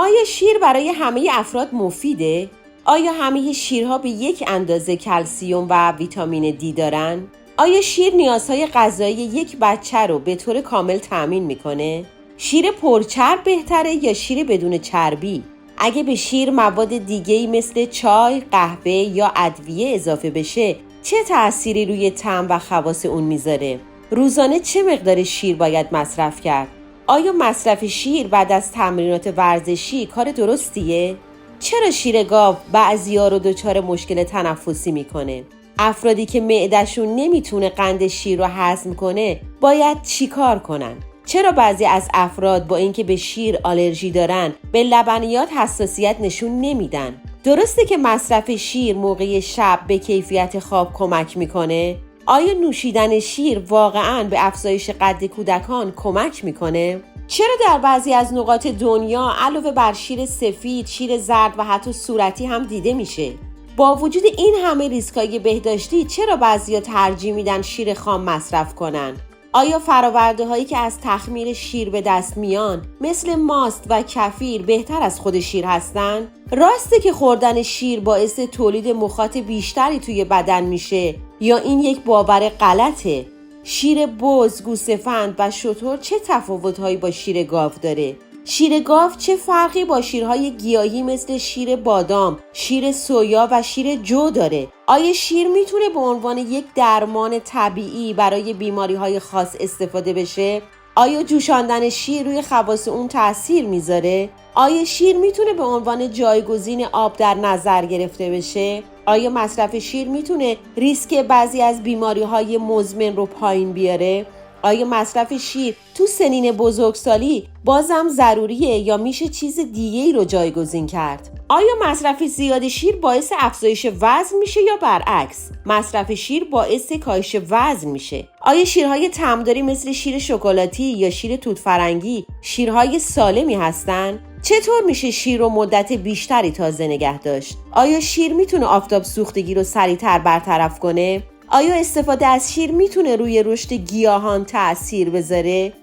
آیا شیر برای همه افراد مفیده؟ آیا همه شیرها به یک اندازه کلسیم و ویتامین دی دارن؟ آیا شیر نیازهای غذایی یک بچه رو به طور کامل تامین میکنه؟ شیر پرچرب بهتره یا شیر بدون چربی؟ اگه به شیر مواد دیگه‌ای مثل چای، قهوه یا ادویه اضافه بشه، چه تأثیری روی طعم و خواص اون میذاره؟ روزانه چه مقدار شیر باید مصرف کرد؟ آیا مصرف شیر بعد از تمرینات ورزشی کار درستیه؟ چرا شیر گاو بعضیا رو دچار مشکل تنفسی میکنه؟ افرادی که معده‌شون نمیتونه قند شیر رو هضم کنه باید چیکار کنن؟ چرا بعضی از افراد با اینکه به شیر آلرژی دارن به لبنیات حساسیت نشون نمیدن؟ درسته که مصرف شیر موقع شب به کیفیت خواب کمک میکنه؟ آیا نوشیدن شیر واقعاً به افزایش قد کودکان کمک میکنه؟ چرا در بعضی از نقاط دنیا علاوه بر شیر سفید، شیر زرد و حتی صورتی هم دیده میشه؟ با وجود این همه ریسکای بهداشتی چرا بعضیا ترجیح میدن شیر خام مصرف کنن؟ آیا فراورده هایی که از تخمیر شیر به دست میان مثل ماست و کفیر بهتر از خود شیر هستن؟ راسته که خوردن شیر باعث تولید مخاط بیشتری توی بدن میشه یا این یک باور غلطه؟ شیر بز، گوسفند و شتر چه تفاوت‌هایی با شیر گاو داره؟ شیر گاو چه فرقی با شیرهای گیاهی مثل شیر بادام، شیر سویا و شیر جو داره؟ آیا شیر میتونه به عنوان یک درمان طبیعی برای بیماری‌های خاص استفاده بشه؟ آیا جوشاندن شیر روی خواص اون تأثیر میذاره؟ آیا شیر میتونه به عنوان جایگزین آب در نظر گرفته بشه؟ آیا مصرف شیر میتونه ریسک بعضی از بیماری‌های مزمن رو پایین بیاره؟ آیا مصرف شیر تو سنین بزرگسالی بازم ضروریه یا میشه چیز دیگه‌ای رو جایگزین کرد؟ آیا مصرف زیاد شیر باعث افزایش وزن میشه یا برعکس؟ مصرف شیر باعث کاهش وزن میشه. آیا شیرهای طعمداری مثل شیر شکلاتی یا شیر توت فرنگی شیرهای سالمی هستن؟ چطور میشه شیر رو مدت بیشتری تازه نگه داشت؟ آیا شیر میتونه آفتاب سوختگی رو سریعتر برطرف کنه؟ آیا استفاده از شیر میتونه روی رشد گیاهان تأثیر بذاره؟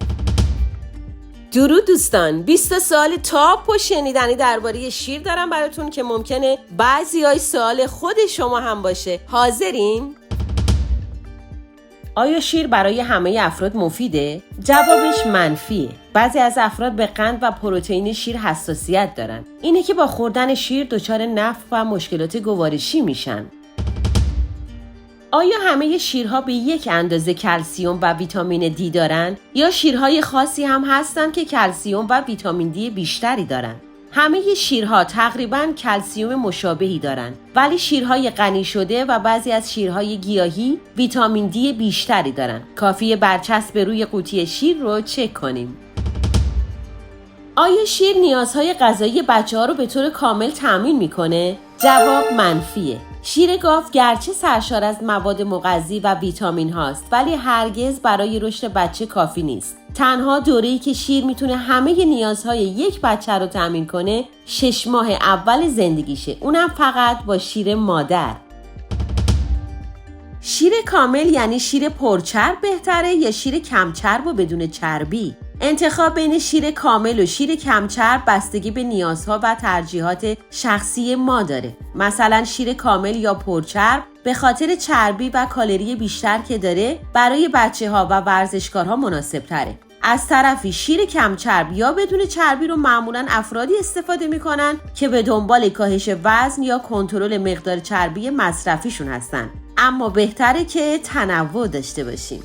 درود دوستان، 20 سوال تاپ و شنیدنی درباره شیر دارم براتون که ممکنه بعضیای سوال خود شما هم باشه. حاضرین؟ آیا شیر برای همه افراد مفیده؟ جوابش منفیه. بعضی از افراد به قند و پروتئین شیر حساسیت دارن. اینه که با خوردن شیر دچار نفخ و مشکلات گوارشی میشن. آیا همه شیرها به یک اندازه کلسیم و ویتامین دی دارن یا شیرهای خاصی هم هستن که کلسیم و ویتامین دی بیشتری دارن؟ همه شیرها تقریباً کلسیم مشابهی دارن، ولی شیرهای غنی شده و بعضی از شیرهای گیاهی ویتامین دی بیشتری دارن. کافیه برچسب روی قوطی شیر رو چک کنیم. آیا شیر نیازهای غذایی بچه‌ها رو به طور کامل تامین میکنه؟ جواب منفیه. شیر گاو گرچه سرشار از مواد مغذی و ویتامین هاست، ولی هرگز برای رشد بچه کافی نیست. تنها دوره‌ای که شیر میتونه همه نیازهای یک بچه رو تامین کنه 6 ماه اول زندگیشه، اونم فقط با شیر مادر. شیر کامل یعنی شیر پرچرب بهتره یا شیر کمچرب و بدون چربی؟ انتخاب بین شیر کامل و شیر کمچرب بستگی به نیازها و ترجیحات شخصی ما داره. مثلا شیر کامل یا پرچرب به خاطر چربی و کالری بیشتر که داره برای بچه‌ها و ورزشکارها مناسب تره. از طرفی شیر کمچرب یا بدون چربی رو معمولاً افرادی استفاده میکنن که به دنبال کاهش وزن یا کنترل مقدار چربی مصرفیشون هستن. اما بهتره که تنوع داشته باشیم.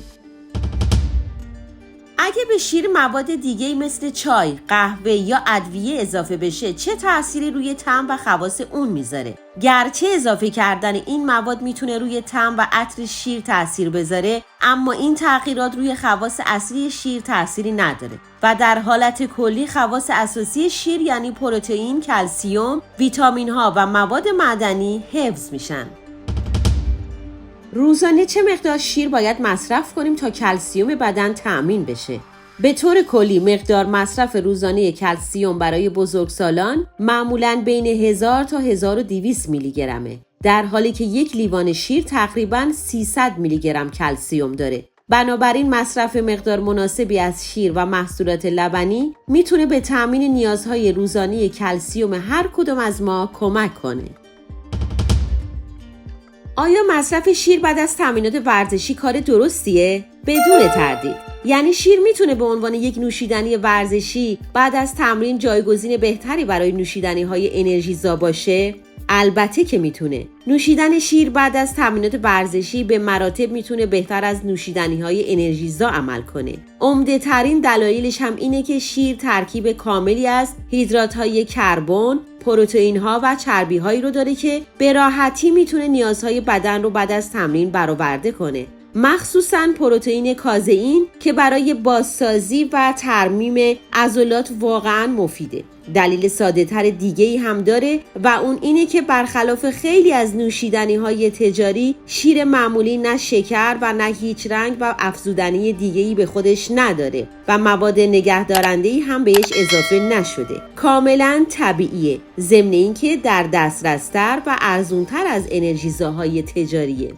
اگه به شیر مواد دیگه‌ای مثل چای، قهوه یا ادویه اضافه بشه چه تأثیری روی طعم و خواص اون میذاره؟ گرچه اضافه کردن این مواد میتونه روی طعم و عطر شیر تأثیر بذاره، اما این تغییرات روی خواص اصلی شیر تأثیری نداره و در حالت کلی خواص اساسی شیر یعنی پروتئین، کلسیم، ویتامین ها و مواد معدنی حفظ میشن. روزانه چه مقدار شیر باید مصرف کنیم تا کلسیم بدن تأمین بشه؟ به طور کلی مقدار مصرف روزانه کلسیم برای بزرگسالان معمولاً بین 1000 تا 1200 میلی گرمه، در حالی که یک لیوان شیر تقریباً 300 میلی گرم کلسیم داره. بنابراین مصرف مقدار مناسبی از شیر و محصولات لبنی میتونه به تامین نیازهای روزانه کلسیم هر کدوم از ما کمک کنه. آیا مصرف شیر بعد از تمرینات ورزشی کار درستیه؟ بدون تردید. یعنی شیر میتونه به عنوان یک نوشیدنی ورزشی بعد از تمرین جایگزین بهتری برای نوشیدنی‌های انرژیزا باشه؟ البته که میتونه. نوشیدن شیر بعد از تمرینات ورزشی به مراتب میتونه بهتر از نوشیدنی‌های انرژیزا عمل کنه. عمده ترین دلایلش هم اینه که شیر ترکیب کاملی از هیدرات‌های کربن، پروتئین‌ها و چربی‌هایی رو داره که به راحتی میتونه نیازهای بدن رو بعد از تمرین برآورده کنه. مخصوصاً پروتئین کازئین که برای بازسازی و ترمیم عضلات واقعاً مفیده. دلیل ساده تر دیگه‌ای هم داره و اون اینه که برخلاف خیلی از نوشیدنی‌های تجاری، شیر معمولی نه شکر و نه هیچ رنگ و افزودنی دیگه‌ای به خودش نداره و مواد نگهدارنده‌ای هم بهش اضافه نشده. کاملاً طبیعیه، ضمن اینکه در دسترس‌تر و ارزون‌تر از انرژیزاهای تجاریه.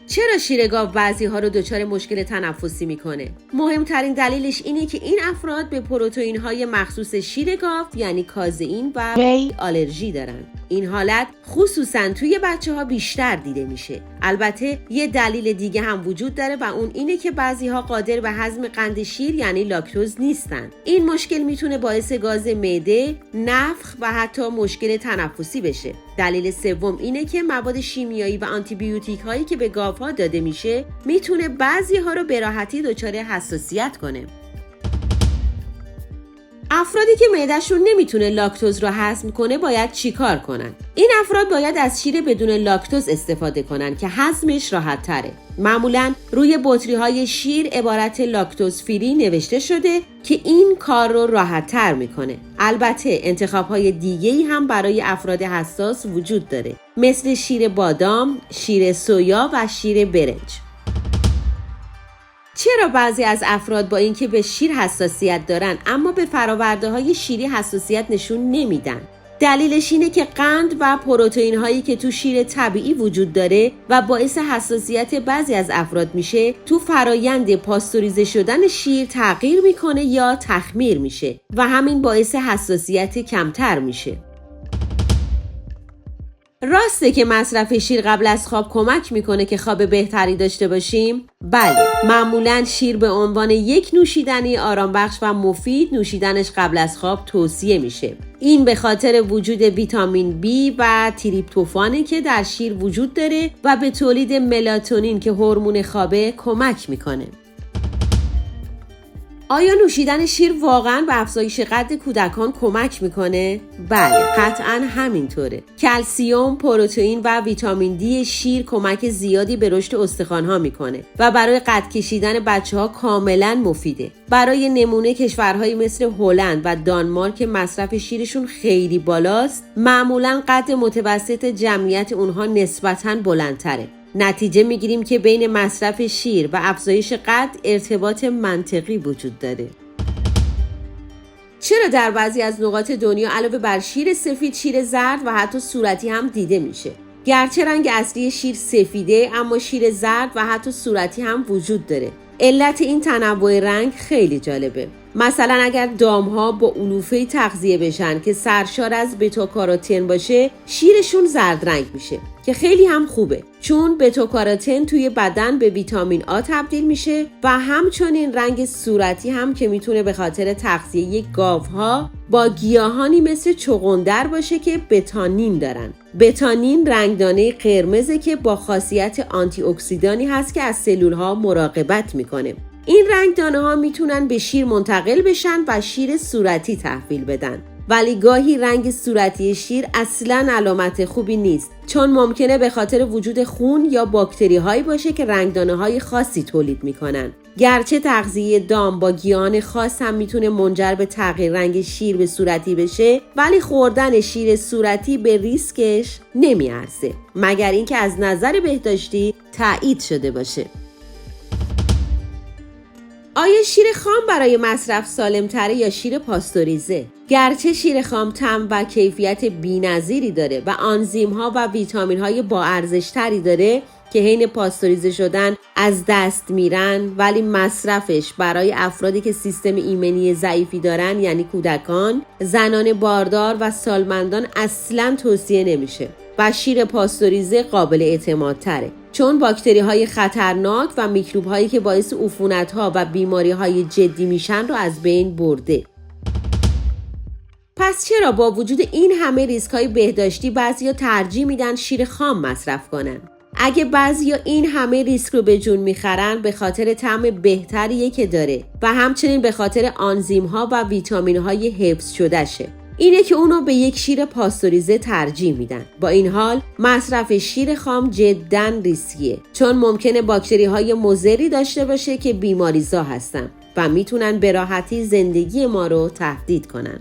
چرا شیر گاو بعضی‌ها رو دچار مشکل تنفسی میکنه؟ مهمترین دلیلش اینه که این افراد به پروتئین‌های مخصوص شیر گاو یعنی کازئین و وی آلرژی دارن. این حالت خصوصا توی بچه‌ها بیشتر دیده میشه. البته یه دلیل دیگه هم وجود داره و اون اینه که بعضی‌ها قادر به هضم قند شیر یعنی لاکتوز نیستن. این مشکل میتونه باعث گاز معده، نفخ و حتی مشکل تنفسی بشه. دلیل سوم اینه که مواد شیمیایی و آنتیبیوتیک هایی که به گاوها داده میشه میتونه بعضی‌ها رو به راحتی دچار حساسیت کنه. افرادی که معده‌شون نمیتونه لاکتوز رو هضم کنه باید چیکار کنن؟ این افراد باید از شیر بدون لاکتوز استفاده کنن که هضمش راحت تره. معمولاً روی بطری‌های شیر عبارت لاکتوز فری نوشته شده که این کار رو راحت تر میکنه. البته انتخاب‌های دیگه‌ای هم برای افراد حساس وجود داره، مثل شیر بادام، شیر سویا و شیر برنج. چرا بعضی از افراد با اینکه به شیر حساسیت دارن اما به فرآورده‌های شیری حساسیت نشون نمیدن؟ دلیلش اینه که قند و پروتئین هایی که تو شیر طبیعی وجود داره و باعث حساسیت بعضی از افراد میشه تو فرایند پاستوریزه شدن شیر تغییر میکنه یا تخمیر میشه و همین باعث حساسیت کمتر میشه. راسته که مصرف شیر قبل از خواب کمک میکنه که خواب بهتری داشته باشیم؟ بله، معمولاً شیر به عنوان یک نوشیدنی آرامبخش و مفید نوشیدنش قبل از خواب توصیه میشه. این به خاطر وجود ویتامین B و تریپتوفانی که در شیر وجود داره و به تولید ملاتونین که هورمون خوابه کمک میکنه. آیا نوشیدن شیر واقعاً به افزایش قد کودکان کمک میکنه؟ بله، قطعاً همینطوره. کلسیم، پروتئین و ویتامین دی شیر کمک زیادی به رشد استخوان‌ها میکنه و برای قد کشیدن بچه‌ها کاملاً مفیده. برای نمونه کشورهایی مثل هلند و دانمارک که مصرف شیرشون خیلی بالاست، معمولاً قد متوسط جمعیت اونها نسبتاً بلندتره. نتیجه میگیریم که بین مصرف شیر و افزایش قد ارتباط منطقی وجود داره. چرا در بعضی از نقاط دنیا علاوه بر شیر سفید، شیر زرد و حتی صورتی هم دیده میشه؟ گرچه رنگ اصلی شیر سفیده، اما شیر زرد و حتی صورتی هم وجود داره. علت این تنوع رنگ خیلی جالبه. مثلا اگر دامها با علوفه تغذیه بشن که سرشار از بتاکاروتن باشه، شیرشون زرد رنگ میشه که خیلی هم خوبه، چون بتاکاروتن توی بدن به ویتامین آ تبدیل میشه و همچنین رنگ صورتی هم که میتونه به خاطر تغذیه گاوها با گیاهانی مثل چغندر باشه که بتانین دارن. بتانین رنگدانه قرمزه که با خاصیت آنتی اکسیدانی هست که از سلولها مراقبت میکنه. این رنگدانه ها میتونن به شیر منتقل بشن و شیر صورتی تحویل بدن. ولی گاهی رنگ صورتی شیر اصلاً علامت خوبی نیست، چون ممکنه به خاطر وجود خون یا باکتری هایی باشه که رنگدانه های خاصی تولید میکنن. گرچه تغذیه دام با گیاهان خاص هم میتونه منجر به تغییر رنگ شیر به صورتی بشه، ولی خوردن شیر صورتی به ریسکش نمیارزه، مگر اینکه از نظر بهداشتی تایید شده باشه. آیا شیر خام برای مصرف سالم‌تره یا شیر پاستوریزه؟ گرچه شیر خام طعم و کیفیت بی‌نظیری داره و آنزیم‌ها و ویتامین‌های با ارزش‌تری داره، که حین پاستوریزه شدن از دست میرن، ولی مصرفش برای افرادی که سیستم ایمنی ضعیفی دارن یعنی کودکان، زنان باردار و سالمندان اصلاً توصیه نمیشه و شیر پاستوریزه قابل اعتماد تره، چون باکتری های خطرناک و میکروب هایی که باعث عفونت ها و بیماری های جدی میشن رو از بین برده. پس چرا با وجود این همه ریسک های بهداشتی بعضیا ترجیح میدن شیر خام مصرف کنن؟ اگه بعضیا این همه ریسک رو به جون میخرن به خاطر طعم بهتریه که داره و همچنین به خاطر آنزیم ها و ویتامین های حفظ شده شه. اینه که اونو به یک شیر پاستوریزه ترجیح میدن. با این حال مصرف شیر خام جداً ریسکیه، چون ممکنه باکتری های مضری داشته باشه که بیماریزا هستن و میتونن به راحتی زندگی ما رو تهدید کنن.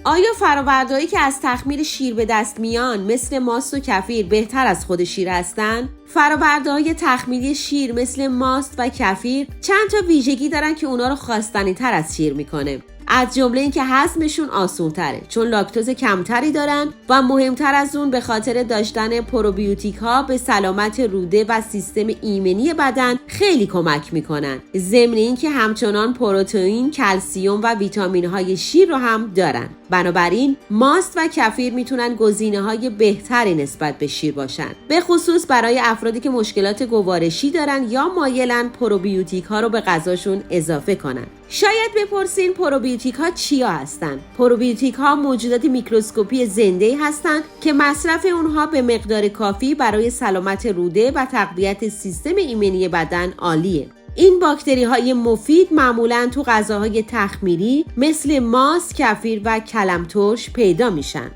آیا فرآوردهایی که از تخمیر شیر به دست میان مثل ماست و کفیر بهتر از خود شیر هستن؟ فرآورده‌های تخمیری شیر مثل ماست و کفیر چند تا ویژگی دارن که اونا رو خواستنی تر از شیر میکنه. از جمله این که هضمشون آسون تره، چون لاکتوز کمتری دارن و مهمتر از اون به خاطر داشتن پروبیوتیک ها به سلامت روده و سیستم ایمنی بدن خیلی کمک میکنن. ضمن این که همچنان پروتئین، کلسیم و ویتامین های شیر رو هم دارن. بنابراین ماست و کفیر میتونن گزینه های بهتری نسبت به شیر باشن، به خصوص برای افرادی که مشکلات گوارشی دارن یا مایلن پروبیوتیک ها رو به غذاشون اضافه کنن. شاید بپرسین پروبیوتیک ها چیا هستن؟ پروبیوتیک ها موجودات میکروسکوپی زنده‌ای هستن که مصرف اونها به مقدار کافی برای سلامت روده و تقویت سیستم ایمنی بدن عالیه. این باکتری های مفید معمولاً تو غذاهای تخمیری مثل ماست، کفیر و کلم ترش پیدا میشن.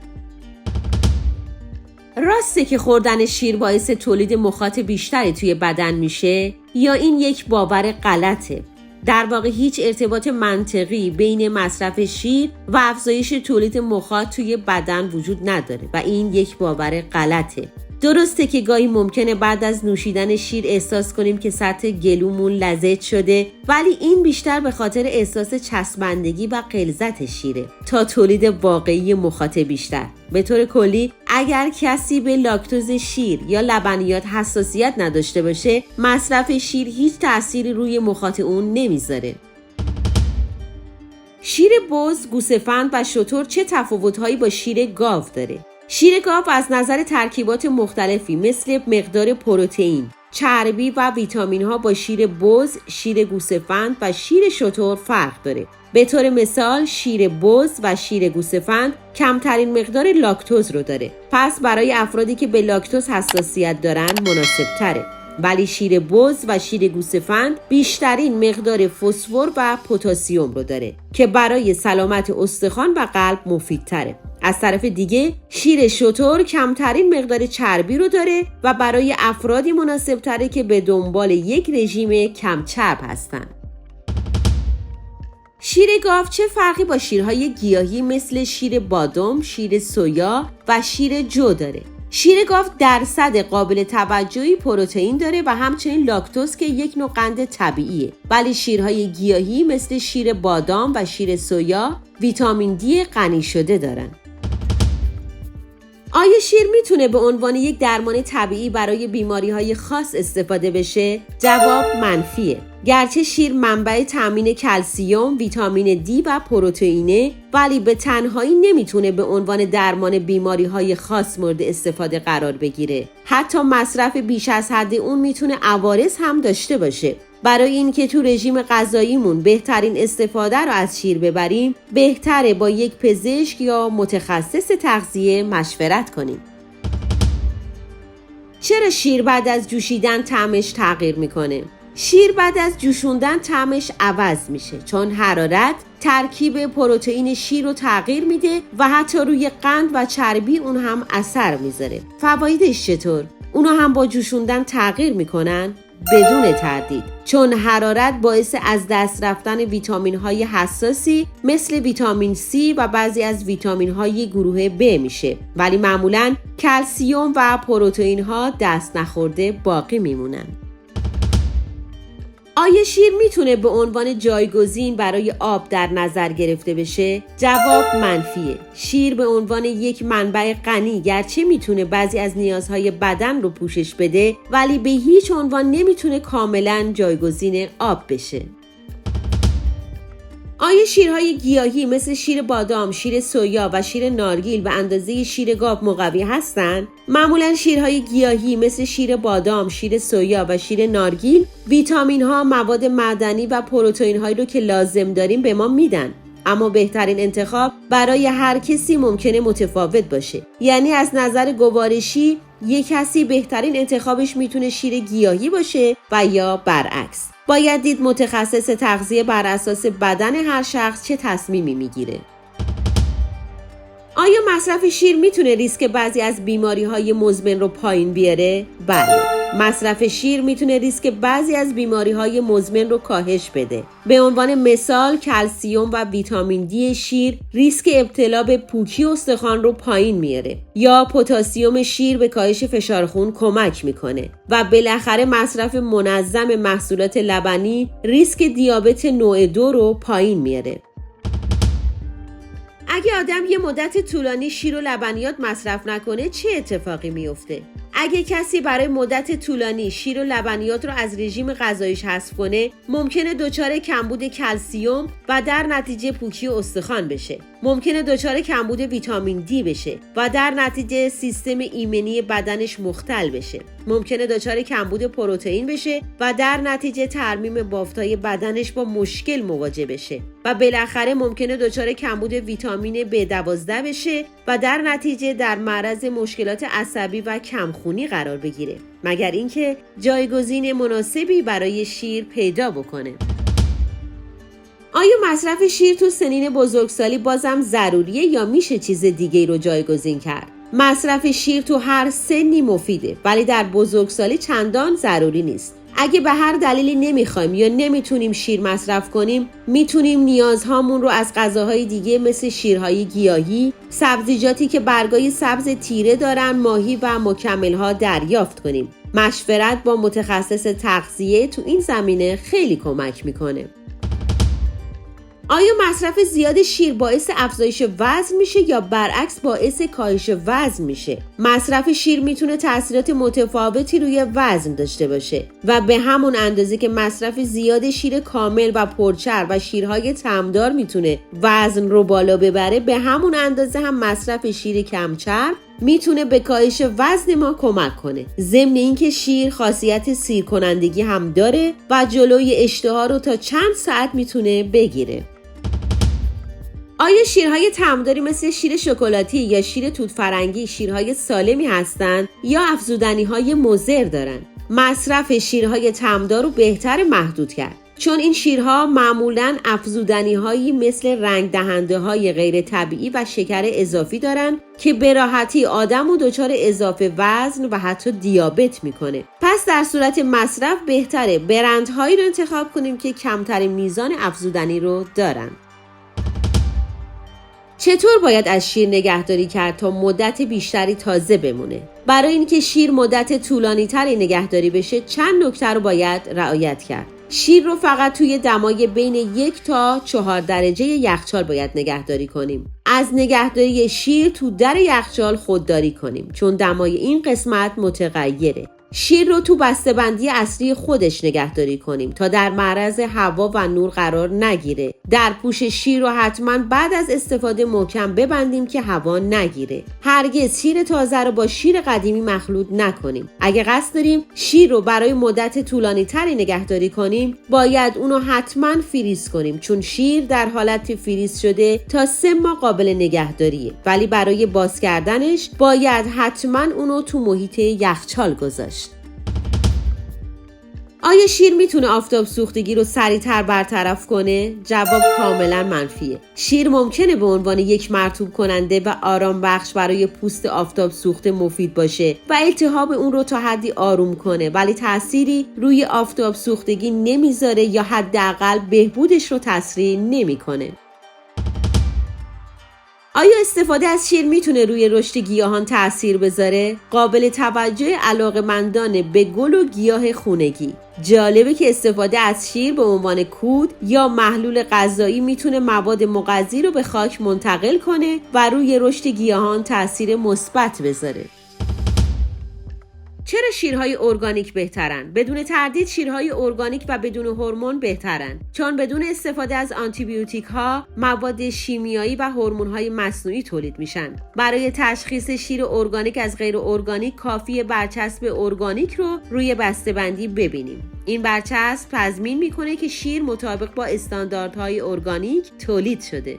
راسته که خوردن شیر باعث تولید مخاط بیشتری توی بدن میشه یا این یک باور غلطه؟ در واقع هیچ ارتباط منطقی بین مصرف شیر و افزایش تولید مخاط توی بدن وجود نداره و این یک باور غلطه. درسته که گاهی ممکنه بعد از نوشیدن شیر احساس کنیم که سطح گلومون لزج شده، ولی این بیشتر به خاطر احساس چسبندگی و غلظت شیره تا تولید واقعی مخاط بیشتر. به طور کلی اگر کسی به لاکتوز شیر یا لبنیات حساسیت نداشته باشه، مصرف شیر هیچ تأثیری روی مخاط اون نمیذاره. شیر بز، گوسفند و شتر چه تفاوت‌هایی با شیر گاو داره؟ شیر گاو از نظر ترکیبات مختلفی مثل مقدار پروتئین، چربی و ویتامین ها با شیر بز، شیر گوسفند و شیر شتر فرق داره. به طور مثال شیر بز و شیر گوسفند کمترین مقدار لاکتوز رو داره، پس برای افرادی که به لاکتوز حساسیت دارن مناسب تره. ولی شیر بز و شیر گوسفند بیشترین مقدار فسفر و پتاسیم رو داره که برای سلامت استخوان و قلب مفیدتره. از طرف دیگه شیر شتر کمترین مقدار چربی رو داره و برای افرادی مناسب تره که به دنبال یک رژیم کم چرب هستن. شیر گاو چه فرقی با شیرهای گیاهی مثل شیر بادام، شیر سویا و شیر جو داره؟ شیر گاو درصد قابل توجهی پروتئین داره و همچنین لاکتوز که یک نوع قند طبیعیه، ولی شیرهای گیاهی مثل شیر بادام و شیر سویا ویتامین دی غنی شده دارن. آیا شیر میتونه به عنوان یک درمان طبیعی برای بیماری‌های خاص استفاده بشه؟ جواب منفیه. گرچه شیر منبع تامین کلسیم، ویتامین دی و پروتئینه، ولی به تنهایی نمیتونه به عنوان درمان بیماری‌های خاص مورد استفاده قرار بگیره. حتی مصرف بیش از حد اون میتونه عوارض هم داشته باشه. برای اینکه تو رژیم غذاییمون بهترین استفاده رو از شیر ببریم، بهتره با یک پزشک یا متخصص تغذیه مشورت کنیم. چرا شیر بعد از جوشیدن طعمش تغییر میکنه؟ شیر بعد از جوشوندن طعمش عوض میشه، چون حرارت ترکیب پروتئین شیر رو تغییر میده و حتی روی قند و چربی اون هم اثر میذاره. فوایدش چطور؟ اونا هم با جوشوندن تغییر میکنن؟ بدون تردید، چون حرارت باعث از دست رفتن ویتامین های حساسی مثل ویتامین C و بعضی از ویتامین های گروه B میشه، ولی معمولاً کلسیم و پروتئین ها دست نخورده باقی میمونن. آیا شیر میتونه به عنوان جایگزین برای آب در نظر گرفته بشه؟ جواب منفیه. شیر به عنوان یک منبع غنی گرچه میتونه بعضی از نیازهای بدن رو پوشش بده، ولی به هیچ عنوان نمیتونه کاملا جایگزین آب بشه. آیا شیرهای گیاهی مثل شیر بادام، شیر سویا و شیر نارگیل به اندازه شیر گاو مقوی هستند؟ معمولا شیرهای گیاهی مثل شیر بادام، شیر سویا و شیر نارگیل ویتامین ها، مواد معدنی و پروتئین هایی رو که لازم داریم به ما میدن. اما بهترین انتخاب برای هر کسی ممکنه متفاوت باشه. یعنی از نظر گوارشی یک کسی بهترین انتخابش میتونه شیر گیاهی باشه و یا برعکس. باید دید متخصص تغذیه بر اساس بدن هر شخص چه تصمیمی میگیره. آیا مصرف شیر میتونه ریسک بعضی از بیماری‌های مزمن رو پایین بیاره؟ بله. مصرف شیر میتونه ریسک بعضی از بیماری‌های مزمن رو کاهش بده. به عنوان مثال کلسیم و ویتامین دی شیر ریسک ابتلا به پوکی استخوان رو پایین میاره. یا پتاسیم شیر به کاهش فشار خون کمک میکنه. و بالاخره مصرف منظم محصولات لبنی ریسک دیابت نوع 2 رو پایین میاره. اگه آدم یه مدت طولانی شیر و لبنیات مصرف نکنه چه اتفاقی میفته؟ اگه کسی برای مدت طولانی شیر و لبنیات رو از رژیم غذاییش حذف کنه، ممکنه دچار کمبود کلسیم و در نتیجه پوکی استخوان بشه. ممکنه دچار کمبود ویتامین دی بشه و در نتیجه سیستم ایمنی بدنش مختل بشه. ممکنه دچار کمبود پروتئین بشه و در نتیجه ترمیم بافت‌های بدنش با مشکل مواجه بشه. و بالاخره ممکنه دچار کمبود ویتامین B12 بشه و در نتیجه در معرض مشکلات عصبی و کمخونی قرار بگیره. مگر اینکه جایگزین مناسبی برای شیر پیدا بکنه. آیا مصرف شیر تو سنین بزرگسالی بازم ضروریه یا میشه چیز دیگه رو جایگزین کرد؟ مصرف شیر تو هر سنی مفیده، ولی در بزرگسالی چندان ضروری نیست. اگه به هر دلیلی نمیخوایم یا نمیتونیم شیر مصرف کنیم، میتونیم نیازهامون رو از غذاهای دیگه مثل شیرهای گیاهی، سبزیجاتی که برگای سبز تیره دارن، ماهی و مکمل‌ها دریافت کنیم. مشورت با متخصص تغذیه تو این زمینه خیلی کمک میکنه. آیا مصرف زیاد شیر باعث افزایش وزن میشه یا برعکس باعث کاهش وزن میشه؟ مصرف شیر میتونه تاثیرات متفاوتی روی وزن داشته باشه و به همون اندازه که مصرف زیاد شیر کامل و پرچرب و شیرهای طعمدار میتونه وزن رو بالا ببره، به همون اندازه هم مصرف شیر کمچرب میتونه به کاهش وزن ما کمک کنه. ضمن اینکه شیر خاصیت سیر کنندگی هم داره و جلوی اشتها رو تا چند ساعت میتونه بگیره. آیا شیرهای طعمداری مثل شیر شکلاتی یا شیر توت فرنگی شیرهای سالمی هستند یا افزودنی‌های مضر دارند؟ مصرف شیرهای طعمدار رو بهتر محدود کرد، چون این شیرها معمولاً افزودنی‌هایی مثل رنگ دهنده‌های غیر طبیعی و شکر اضافی دارند که به راحتی آدمو دچار اضافه وزن و حتی دیابت میکنه. پس در صورت مصرف بهتره برندهایی رو انتخاب کنیم که کمترین میزان افزودنی رو دارن. چطور باید از شیر نگهداری کرد تا مدت بیشتری تازه بمونه؟ برای اینکه شیر مدت طولانی تری نگهداری بشه چند نکته رو باید رعایت کرد. شیر رو فقط توی دمای بین 1 تا 4 درجه یخچال باید نگهداری کنیم. از نگهداری شیر تو در یخچال خودداری کنیم، چون دمای این قسمت متغیره. شیر رو تو بسته‌بندی اصلی خودش نگهداری کنیم تا در معرض هوا و نور قرار نگیره. در پوش شیر رو حتما بعد از استفاده محکم ببندیم که هوا نگیره. هرگز شیر تازه رو با شیر قدیمی مخلوط نکنیم. اگه قصد داریم شیر رو برای مدت طولانی تری نگهداری کنیم، باید اونو حتما فریز کنیم، چون شیر در حالت فریز شده تا 3 ماه قابل نگهداریه، ولی برای باز کردنش باید حتما اونو تو محیط یخچال گذاشت. آیا شیر میتونه آفتاب سوختگی رو سریعتر برطرف کنه؟ جواب کاملا منفیه. شیر ممکنه به عنوان یک مرطوب کننده و آرام بخش برای پوست آفتاب سوخته مفید باشه و التهاب اون رو تا حدی آروم کنه، ولی تأثیری روی آفتاب سوختگی نمیذاره یا حداقل بهبودش رو تسریع نمیکنه. آیا استفاده از شیر میتونه روی رشد گیاهان تأثیر بذاره؟ قابل توجه علاقه‌مندان به گل و گیاه خونگی. جالبه که استفاده از شیر به عنوان کود یا محلول غذایی میتونه مواد مغذی رو به خاک منتقل کنه و روی رشد گیاهان تأثیر مثبت بذاره. چرا شیرهای ارگانیک بهترن؟ بدون تردید شیرهای ارگانیک و بدون هورمون بهترن، چون بدون استفاده از آنتیبیوتیک ها، مواد شیمیایی و هورمون های مصنوعی تولید میشن. برای تشخیص شیر ارگانیک از غیر ارگانیک کافیه برچسب ارگانیک رو روی بسته‌بندی ببینیم. این برچسب تضمین میکنه که شیر مطابق با استانداردهای ارگانیک تولید شده.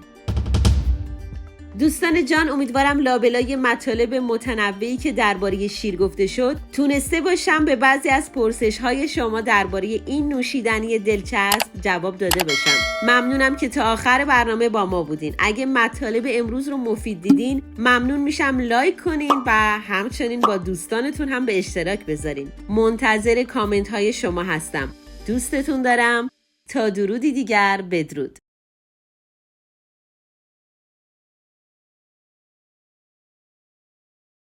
دوستان جان، امیدوارم لابلای مطالب متنوعی که درباره شیر گفته شد تونسته باشم به بعضی از پرسش‌های شما درباره این نوشیدنی دلچسب جواب داده باشم. ممنونم که تا آخر برنامه با ما بودین. اگه مطالب امروز رو مفید دیدین ممنون میشم لایک کنین و همچنین با دوستانتون هم به اشتراک بذارین. منتظر کامنت های شما هستم. دوستتون دارم. تا درودی دیگر، بدرود.